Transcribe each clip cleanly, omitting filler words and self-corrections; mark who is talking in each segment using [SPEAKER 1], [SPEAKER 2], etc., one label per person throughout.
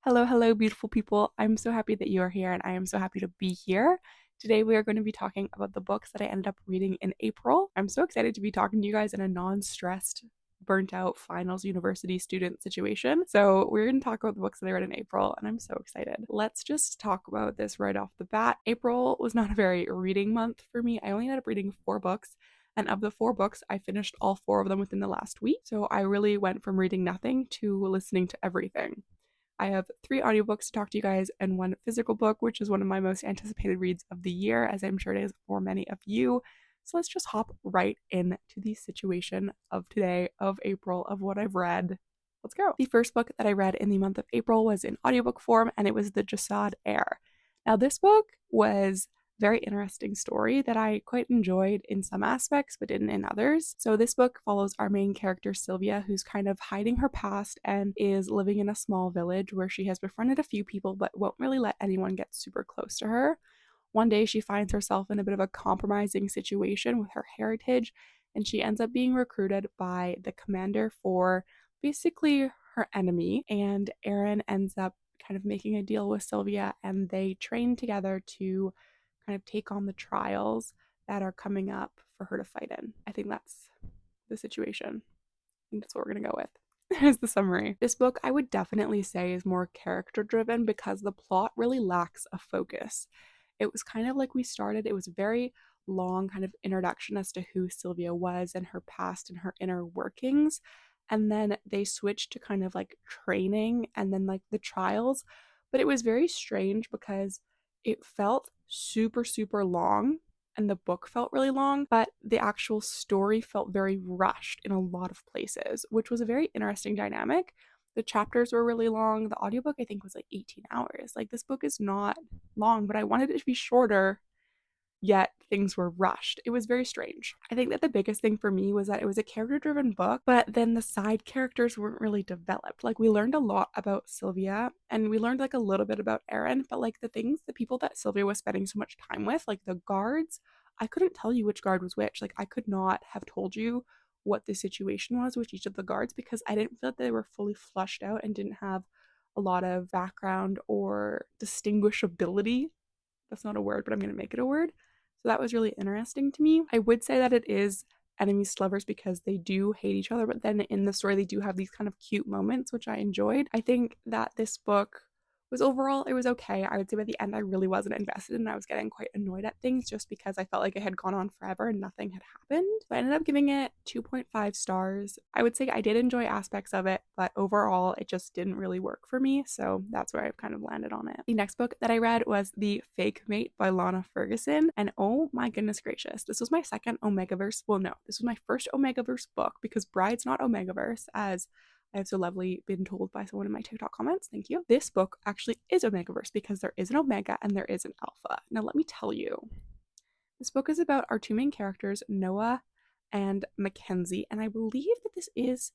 [SPEAKER 1] Hello, beautiful people. I'm so happy that you are here, and I am so happy to be here. Today, we are going to be talking about the books that I ended up reading in April. I'm so excited to be talking to you guys in a non stressed, burnt out finals university student situation. So, we're going to talk about the books that I read in April, and I'm so excited. Let's just talk about this right off the bat. April was not a very reading month for me. I only ended up reading 4 books. And of the 4 books, I finished all 4 of them within the last week. So I really went from reading nothing to listening to everything. I have 3 audiobooks to talk to you guys and 1 physical book, which is one of my most anticipated reads of the year, as I'm sure it is for many of you. So let's just hop right into the situation of today, of April, of what I've read. Let's go. The first book that I read in the month of April was in audiobook form, and it was The Jasad Heir. Now, this book was very interesting story that I quite enjoyed in some aspects, but didn't in others. So this book follows our main character, Sylvia, who's kind of hiding her past and is living in a small village where she has befriended a few people, but won't really let anyone get super close to her. One day she finds herself in a bit of a compromising situation with her heritage, and she ends up being recruited by the commander for basically her enemy, and Aaron ends up kind of making a deal with Sylvia, and they train together to kind of take on the trials that are coming up for her to fight in. I think that's the situation. I think that's what we're going to go with. Here's the summary. This book, I would definitely say, is more character driven because the plot really lacks a focus. It was kind of like we started, it was a very long kind of introduction as to who Sylvia was and her past and her inner workings. And then they switched to kind of like training and then like the trials. But it was very strange because it felt super long and the book felt really long, but the actual story felt very rushed in a lot of places, which was a very interesting dynamic. The chapters were really long. The audiobook, I think, was like 18 hours. Like, this book is not long, but I wanted it to be shorter, yet things were rushed. It was very strange. I think that the biggest thing for me was that it was a character driven book, but then the side characters weren't really developed. Like, we learned a lot about Sylvia and we learned like a little bit about Aaron, but like the people that Sylvia was spending so much time with, like the guards, I couldn't tell you which guard was which. Like, I could not have told you what the situation was with each of the guards because I didn't feel that they were fully flushed out and didn't have a lot of background or distinguishability. That's not a word, but I'm going to make it a word. So that was really interesting to me. I would say that it is enemies to lovers because they do hate each other, but then in the story they do have these kind of cute moments, which I enjoyed. I think that this book was overall, it was okay. I would say by the end I really wasn't invested and I was getting quite annoyed at things just because I felt like it had gone on forever and nothing had happened. So I ended up giving it 2.5 stars. I would say I did enjoy aspects of it, but overall it just didn't really work for me. So that's where I've kind of landed on it. The next book that I read was The Fake Mate by Lana Ferguson. And oh my goodness gracious, this was my second Omegaverse. Well, no, this was my first Omegaverse book because Bride's not Omegaverse, as I have so lovely been told by someone in my TikTok comments. Thank you. This book actually is Omegaverse because there is an Omega and there is an Alpha. Now, let me tell you, this book is about our 2 main characters, Noah and Mackenzie, and I believe that this is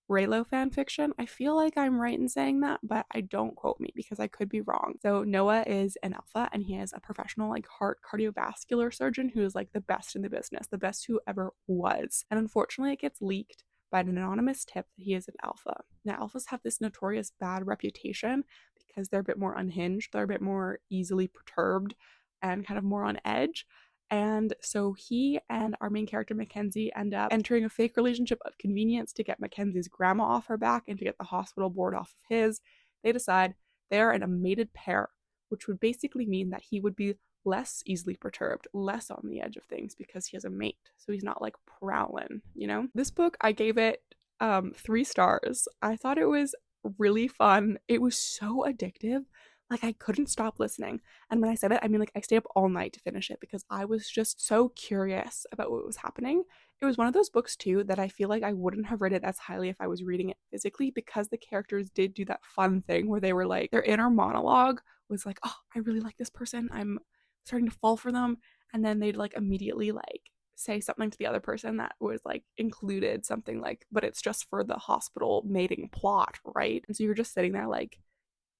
[SPEAKER 1] Raylo fanfiction. I feel like I'm right in saying that, but I don't quote me because I could be wrong. So Noah is an alpha and he is a professional like heart cardiovascular surgeon who is like the best in the business, the best who ever was. And unfortunately it gets leaked by an anonymous tip that he is an alpha. Now, alphas have this notorious bad reputation because they're a bit more unhinged, they're a bit more easily perturbed and kind of more on edge. And so he and our main character, Mackenzie, end up entering a fake relationship of convenience to get Mackenzie's grandma off her back and to get the hospital board off of his. They decide they are in a mated pair, which would basically mean that he would be less easily perturbed, less on the edge of things because he has a mate. So he's not like prowling, you know? This book, I gave it 3 stars. I thought it was really fun. It was so addictive. Like, I couldn't stop listening. And when I said it, I mean, like, I stayed up all night to finish it because I was just so curious about what was happening. It was one of those books, too, that I feel like I wouldn't have rated as highly if I was reading it physically because the characters did do that fun thing where they were like, their inner monologue was like, oh, I really like this person. I'm starting to fall for them. And then they'd like immediately like say something to the other person that was like included something like, but it's just for the hospital mating plot, right? And so you're just sitting there like,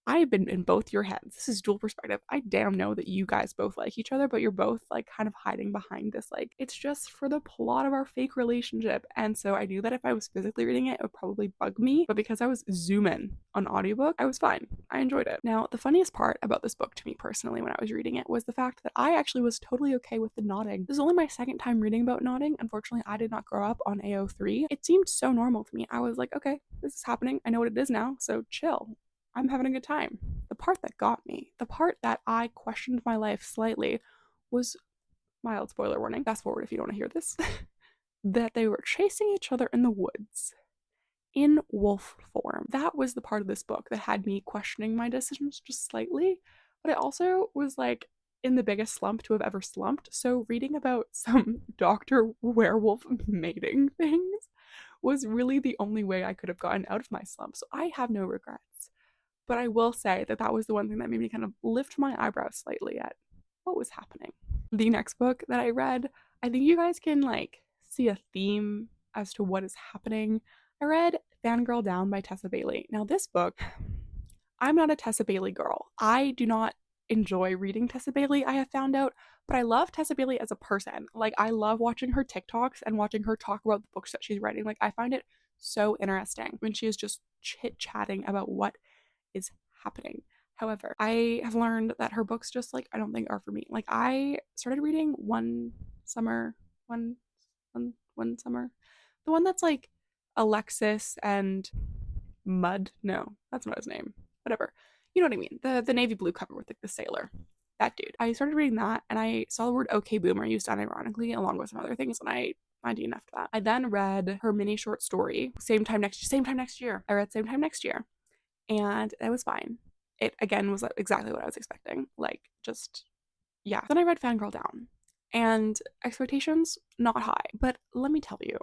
[SPEAKER 1] I've been in both your heads. This is dual perspective. I damn know that you guys both like each other, but you're both like kind of hiding behind this. Like, it's just for the plot of our fake relationship. And so I knew that if I was physically reading it would probably bug me. But because I was zooming on audiobook, I was fine. I enjoyed it. Now, the funniest part about this book to me personally when I was reading it was the fact that I actually was totally okay with the nodding. This is only my second time reading about nodding. Unfortunately, I did not grow up on AO3. It seemed so normal to me. I was like, okay, this is happening. I know what it is now, so chill. I'm having a good time. The part that got me, the part that I questioned my life slightly, was, mild spoiler warning, fast forward if you don't want to hear this, that they were chasing each other in the woods in wolf form. That was the part of this book that had me questioning my decisions just slightly, but it also was like in the biggest slump to have ever slumped. So reading about some doctor werewolf mating things was really the only way I could have gotten out of my slump. So I have no regrets. But I will say that that was the one thing that made me kind of lift my eyebrows slightly at what was happening. The next book that I read, I think you guys can like see a theme as to what is happening. I read Fangirl Down by Tessa Bailey. Now, this book, I'm not a Tessa Bailey girl. I do not enjoy reading Tessa Bailey, I have found out, but I love Tessa Bailey as a person. Like, I love watching her TikToks and watching her talk about the books that she's writing. Like, I find it so interesting when she is just chit-chatting about what is happening. However, I have learned that her books just like I don't think are for me. Like, I started reading one summer, one summer, the one that's like Alexis and Mud. No, that's not his name. Whatever. You know what I mean? The navy blue cover with like the sailor. That dude. I started reading that and I saw the word okay boomer used unironically along with some other things, and I DNF'd that. I then read her mini short story, same time next year. I read Same Time Next Year. And it was fine. It again was exactly what I was expecting. Like, just, yeah. Then I read Fangirl Down, and expectations not high. But let me tell you,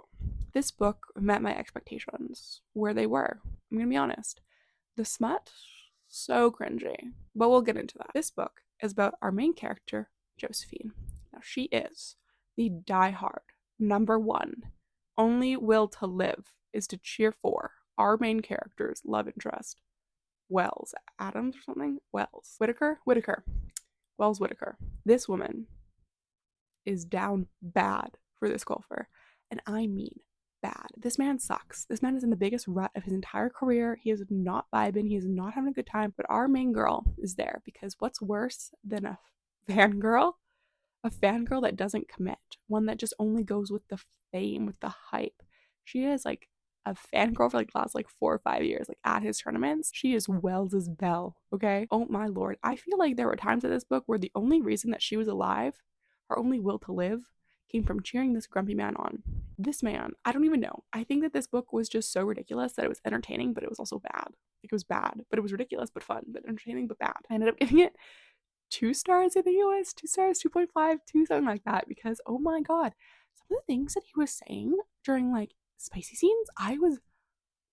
[SPEAKER 1] this book met my expectations where they were. I'm gonna be honest. The smut, so cringy. But we'll get into that. This book is about our main character, Josephine. Now, she is the diehard, number one, only will to live is to cheer for our main character's love interest, Wells Adams or something? Whitaker? Wells Whitaker. This woman is down bad for this golfer. And I mean bad. This man sucks. This man is in the biggest rut of his entire career. He is not vibing. He is not having a good time. But our main girl is there because what's worse than a fangirl? A fangirl that doesn't commit. One that just only goes with the fame, with the hype. She is like a fangirl for like the last like 4 or 5 years, like at his tournaments. She is Wells's belle, okay? Oh my lord. I feel like there were times in this book where the only reason that she was alive, her only will to live, came from cheering this grumpy man on. This man, I don't even know. I think that this book was just so ridiculous that it was entertaining, but it was also bad. Like, it was bad, but it was ridiculous, but fun, but entertaining, but bad. I ended up giving it 2 stars, I think it was. 2 stars, 2.5, 2, something like that, because oh my god, some of the things that he was saying during like spicy scenes,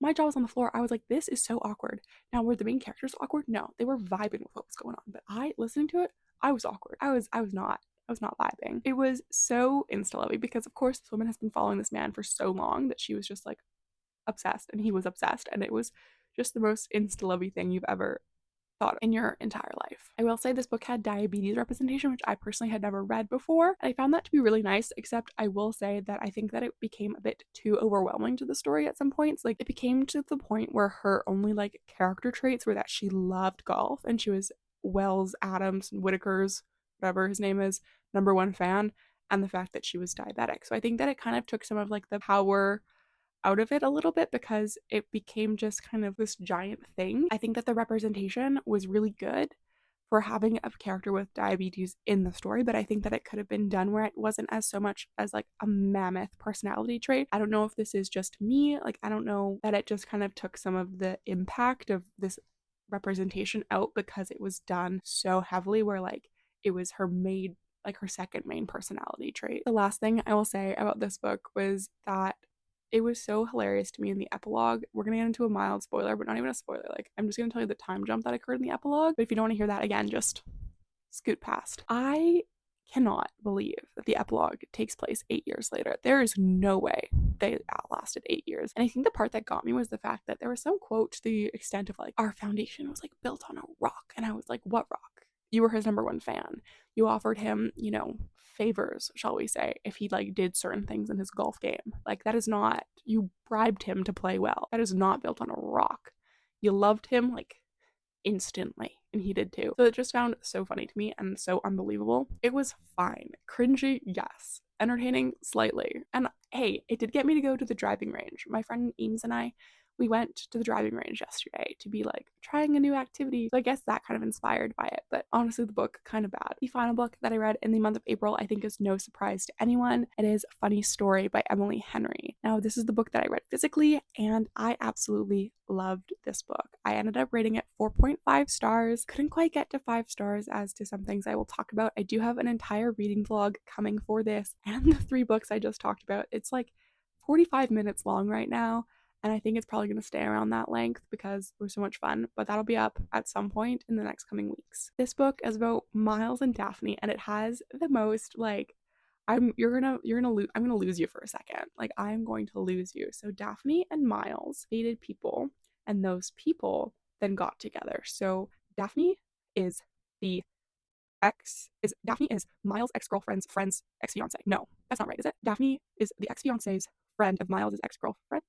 [SPEAKER 1] my jaw was on the floor. I was like, this is so awkward. Now, were the main characters awkward? No, they were vibing with what was going on. But listening to it, I was awkward. I was not vibing. It was so insta-lovey because, of course, this woman has been following this man for so long that she was just like obsessed, and he was obsessed, and it was just the most insta-lovey thing you've ever thought in your entire life. I will say this book had diabetes representation, which I personally had never read before. I found that to be really nice, except I will say that I think that it became a bit too overwhelming to the story at some points. Like, it became to the point where her only like character traits were that she loved golf and she was Wells Adams Whitaker's, whatever his name is, number one fan, and the fact that she was diabetic. So I think that it kind of took some of like the power out of it a little bit because it became just kind of this giant thing. I think that the representation was really good for having a character with diabetes in the story, but I think that it could have been done where it wasn't as so much as like a mammoth personality trait. I don't know if this is just me, like I don't know that it just kind of took some of the impact of this representation out because it was done so heavily where like it was her main, like her second main personality trait. The last thing I will say about this book was that it was so hilarious to me in the epilogue. We're gonna get into a mild spoiler, but not even a spoiler. Like, I'm just gonna tell you the time jump that occurred in the epilogue. But if you don't want to hear that again, just scoot past. I cannot believe that the epilogue takes place 8 years later. There is no way they outlasted 8 years. And I think the part that got me was the fact that there was some quote to the extent of like, our foundation was like built on a rock. And I was like, what rock? You were his number one fan. You offered him, you know, favors, shall we say, if he like did certain things in his golf game. Like, that is not, you bribed him to play well. That is not built on a rock. You loved him like instantly, and he did too. So it just found so funny to me and so unbelievable. It was fine. Cringy, yes. Entertaining, slightly. And hey, it did get me to go to the driving range. My friend Eames and I, we went to the driving range yesterday to be like trying a new activity. So I guess that kind of inspired by it. But honestly, the book kind of bad. The final book that I read in the month of April, I think is no surprise to anyone. It is Funny Story by Emily Henry. Now, this is the book that I read physically, and I absolutely loved this book. I ended up rating it 4.5 stars. Couldn't quite get to 5 stars as to some things I will talk about. I do have an entire reading vlog coming for this and the 3 books I just talked about. It's like 45 minutes long right now. And I think it's probably going to stay around that length because it was so much fun, but that'll be up at some point in the next coming weeks. This book is about Miles and Daphne, and it has the most like, I'm gonna lose you for a second. Like, I'm going to lose you. So Daphne and Miles dated people, and those people then got together. So Daphne is Miles' ex-girlfriend's friend's ex-fiance. No, that's not right, is it? Daphne is the ex-fiance's friend of Miles' ex-girlfriend.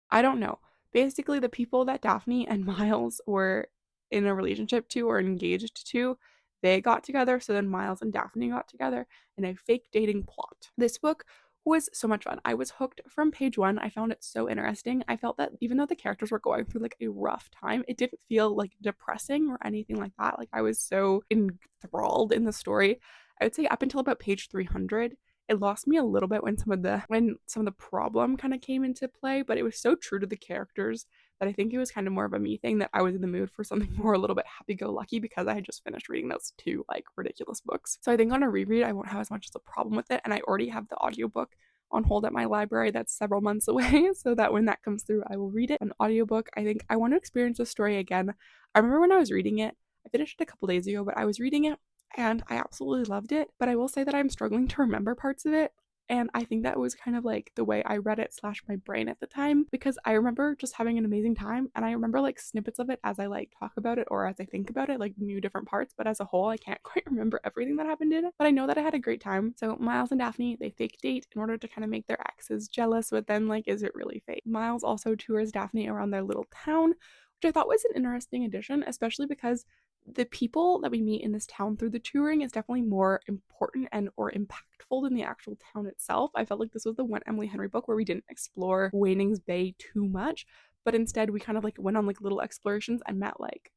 [SPEAKER 1] I don't know. Basically, the people that Daphne and Miles were in a relationship to or engaged to, they got together. So then Miles and Daphne got together in a fake dating plot. This book was so much fun. I was hooked from page 1. I found it so interesting. I felt that even though the characters were going through like a rough time, it didn't feel like depressing or anything like that. Like, I was so enthralled in the story. I would say up until about page 300, it lost me a little bit when some of the problem kind of came into play, but it was so true to the characters that I think it was kind of more of a me thing, that I was in the mood for something more a little bit happy-go-lucky because I had just finished reading those 2 like ridiculous books. So I think on a reread I won't have as much as a problem with it, and I already have the audiobook on hold at my library that's several months away, so that when that comes through I will read it. An audiobook, I think I want to experience the story again. I remember when I was reading it, I finished it a couple days ago, but I was reading it and I absolutely loved it, but I will say that I'm struggling to remember parts of it. And I think that was kind of like the way I read it / my brain at the time, because I remember just having an amazing time, and I remember like snippets of it as I like talk about it or as I think about it, like new different parts, but as a whole I can't quite remember everything that happened in it. But I know that I had a great time. So Miles and Daphne, they fake date in order to kind of make their exes jealous, but then like, is it really fake? Miles also tours Daphne around their little town, which I thought was an interesting addition, especially because the people that we meet in this town through the touring is definitely more important and or impactful than the actual town itself. I felt like this was the one Emily Henry book where we didn't explore Waining's Bay too much, but instead we kind of like went on like little explorations and met like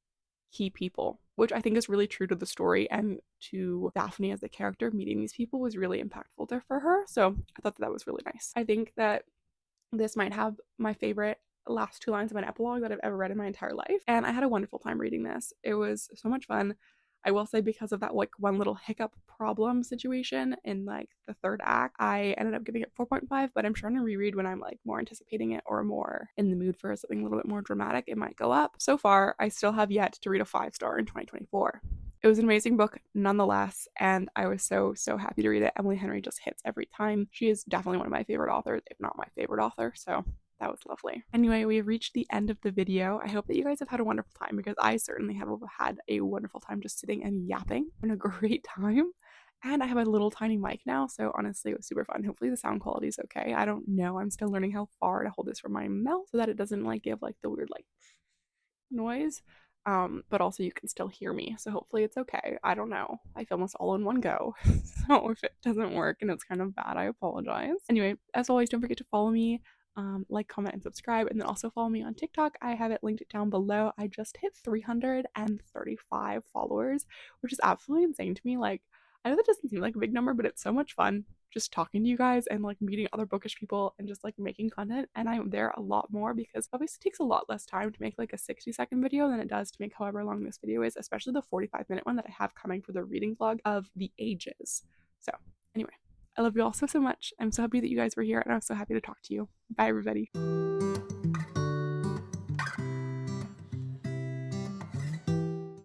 [SPEAKER 1] key people, which I think is really true to the story and to Daphne as the character. Meeting these people was really impactful there for her, so I thought that was really nice. I think that this might have my favorite last 2 lines of an epilogue that I've ever read in my entire life, and I had a wonderful time reading this. It was so much fun. I will say, because of that like one little hiccup problem situation in like the 3rd act, I ended up giving it 4.5, but I'm sure to reread when I'm like more anticipating it or more in the mood for something a little bit more dramatic, it might go up. So far, I still have yet to read a 5-star in 2024. It was an amazing book nonetheless, and I was so happy to read it. Emily Henry just hits every time. She is definitely one of my favorite authors, if not my favorite author, so that was lovely. Anyway, we have reached the end of the video. I hope that you guys have had a wonderful time, because I certainly have had a wonderful time just sitting and yapping. Having a great time. And I have a little tiny mic now, so honestly it was super fun. Hopefully the sound quality is okay. I don't know. I'm still learning how far to hold this from my mouth so that it doesn't like give like the weird like noise. But also you can still hear me, so hopefully it's okay. I don't know. I film this all in one go, so if it doesn't work and it's kind of bad, I apologize. Anyway, as always, don't forget to follow me, like, comment, and subscribe, and then also follow me on TikTok. I have it linked down below. I just hit 335 followers, which is absolutely insane to me. Like, I know that doesn't seem like a big number, but it's so much fun just talking to you guys and like meeting other bookish people and just like making content. And I'm there a lot more because obviously it takes a lot less time to make like a 60-second video than it does to make however long this video is, especially the 45-minute one that I have coming for the reading vlog of the ages. So anyway, I love you all so much. I'm so happy that you guys were here, and I'm so happy to talk to you. Bye everybody.